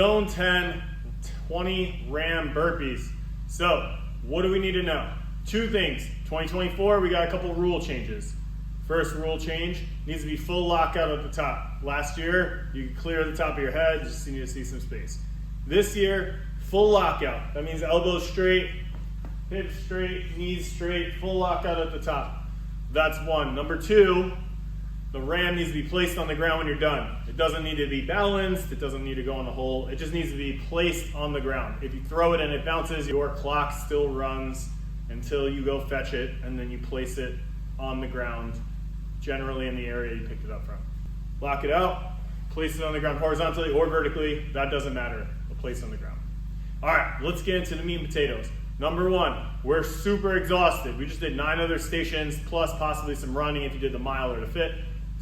Zone 10, 20 RAM burpees. So what do we need to know? Two things. 2024, we got a couple rule changes. First rule change, needs to be full lockout at the top. Last year, you could clear the top of your head, just need to see some space. This year, full lockout. That means elbows straight, hips straight, knees straight, full lockout at the top. That's one. Number two, the RAM needs to be placed on the ground when you're done. It doesn't need to be balanced, it doesn't need to go in the hole, it just needs to be placed on the ground. If you throw it and it bounces, your clock still runs until you go fetch it, and then you place it on the ground, generally in the area you picked it up from. Lock it out, place it on the ground horizontally or vertically, that doesn't matter, but place it on the ground. All right, let's get into the meat and potatoes. Number one, we're super exhausted. We just did 9 other stations, plus possibly some running if you did the mile or the fit.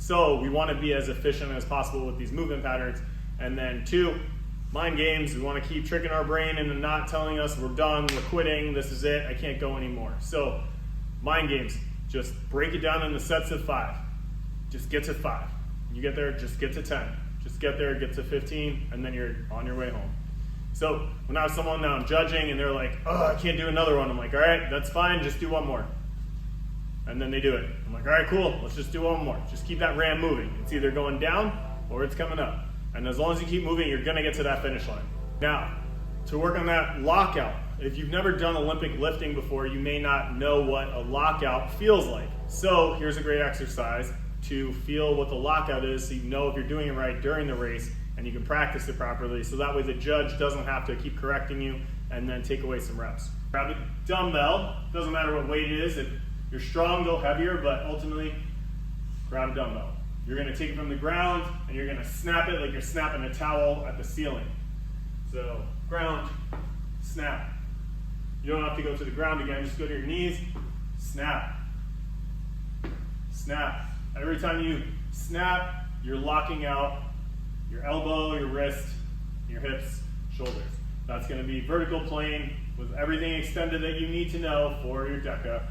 So we want to be as efficient as possible with these movement patterns. And then 2, mind games. We want to keep tricking our brain into not telling us we're done, we're quitting, this is it, I can't go anymore. So mind games, just break it down into sets of 5. Just get to 5. You get there, just get to 10. Just get there, get to 15, and then you're on your way home. So when I have someone now I'm judging and they're like, oh, I can't do another one. I'm like, all right, that's fine, just do one more. And then they do it. I'm like, all right, cool, let's just do one more. Just keep that RAM moving. It's either going down or it's coming up. And as long as you keep moving, you're gonna get to that finish line. Now, to work on that lockout, if you've never done Olympic lifting before, you may not know what a lockout feels like. So here's a great exercise to feel what the lockout is so you know if you're doing it right during the race and you can practice it properly, so that way the judge doesn't have to keep correcting you and then take away some reps. Grab a dumbbell, doesn't matter what weight it is. If you're strong, go heavier, but ultimately, grab a dumbbell. You're gonna take it from the ground and you're gonna snap it like you're snapping a towel at the ceiling. So, ground, snap. You don't have to go to the ground again, just go to your knees, snap, snap. Every time you snap, you're locking out your elbow, your wrist, your hips, shoulders. That's gonna be vertical plane with everything extended that you need to know for your DEKA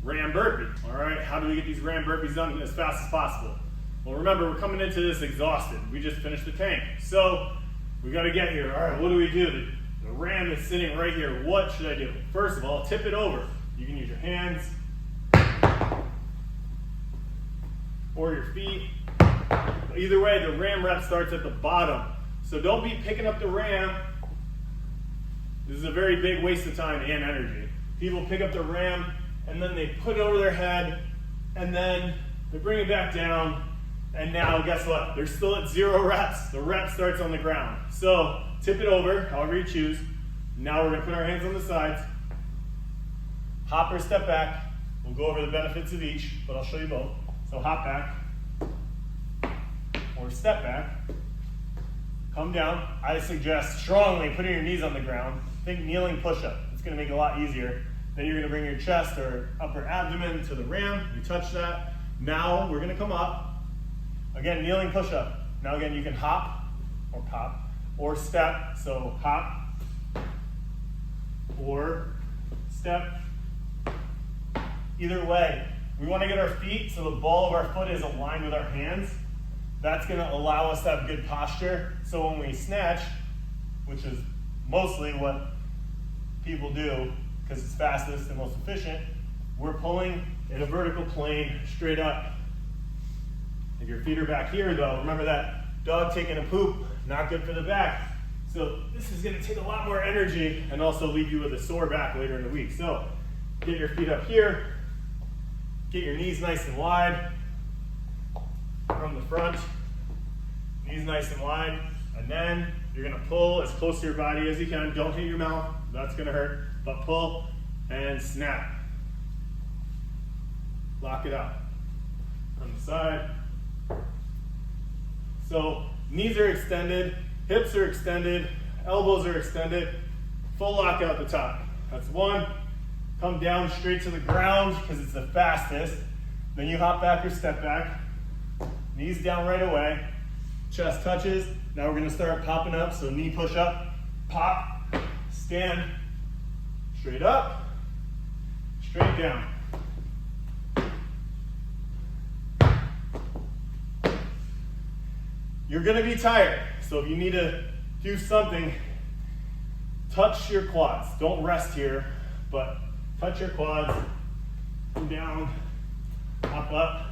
RAM burpee. All right, how do we get these RAM burpees done as fast as possible? Well, remember, we're coming into this exhausted. We just finished the tank. So we gotta get here. All right, what do we do? The RAM is sitting right here. What should I do? First of all, tip it over. You can use your hands or your feet. Either way, the RAM rep starts at the bottom. So don't be picking up the RAM. This is a very big waste of time and energy. People pick up the RAM and then they put it over their head and then they bring it back down, and now guess what? They're still at 0 reps. The rep starts on the ground. So tip it over, however you choose. Now we're gonna put our hands on the sides, hop or step back. We'll go over the benefits of each, but I'll show you both. So hop back or step back, come down. I suggest strongly putting your knees on the ground. Think kneeling push-up. It's gonna make it a lot easier. Then you're gonna bring your chest or upper abdomen to the RAM. You touch that. Now we're gonna come up. Again, kneeling push-up. Now again, you can hop or pop or step. So hop or step. Either way, we wanna get our feet so the ball of our foot is aligned with our hands. That's gonna allow us to have good posture. So when we snatch, which is mostly what people do because it's fastest and most efficient, we're pulling in a vertical plane straight up. If your feet are back here though, remember that dog taking a poop, not good for the back. So this is gonna take a lot more energy and also leave you with a sore back later in the week. So get your feet up here, get your knees nice and wide from the front, knees nice and wide, and then you're gonna pull as close to your body as you can. Don't hit your mouth, that's gonna hurt, but pull and snap. Lock it out on the side. So knees are extended, hips are extended, elbows are extended, full lock out the top. That's 1. Come down straight to the ground because it's the fastest. Then you hop back or step back. Knees down right away. Chest touches. Now we're gonna start popping up. So knee push up, pop, stand, straight up, straight down. You're gonna be tired. So if you need to do something. Touch your quads. Don't rest here, but touch your quads. Come down, hop up.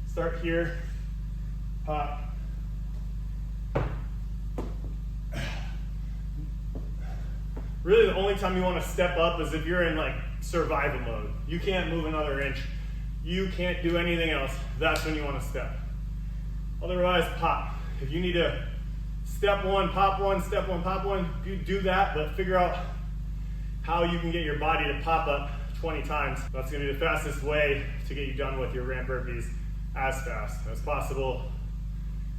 Start here, hop. Really, the only time you want to step up is if you're in like survival mode. You can't move another inch. You can't do anything else. That's when you want to step. Otherwise, pop. If you need to step one, pop one, step one, pop one, you do that, but figure out how you can get your body to pop up 20 times. That's going to be the fastest way to get you done with your RAM burpees as fast as possible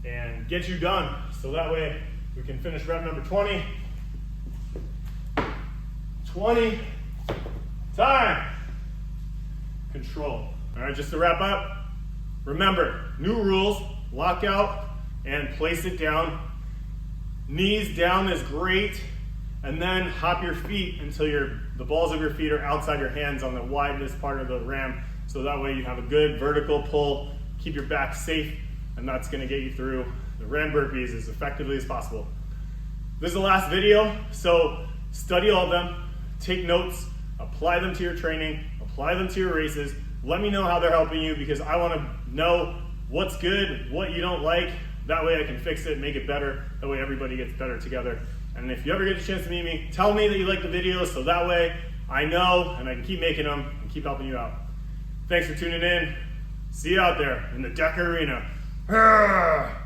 and get you done. So that way we can finish rep number 20. 20, time, control. All right, just to wrap up, remember, new rules, lockout and place it down. Knees down is great, and then hop your feet until the balls of your feet are outside your hands on the widest part of the RAM, so that way you have a good vertical pull, keep your back safe, and that's gonna get you through the RAM burpees as effectively as possible. This is the last video, so study all of them. Take notes, apply them to your training, apply them to your races. Let me know how they're helping you because I want to know what's good, what you don't like. That way I can fix it, make it better. That way everybody gets better together. And if you ever get a chance to meet me, tell me that you like the videos so that way I know and I can keep making them and keep helping you out. Thanks for tuning in. See you out there in the DEKA arena.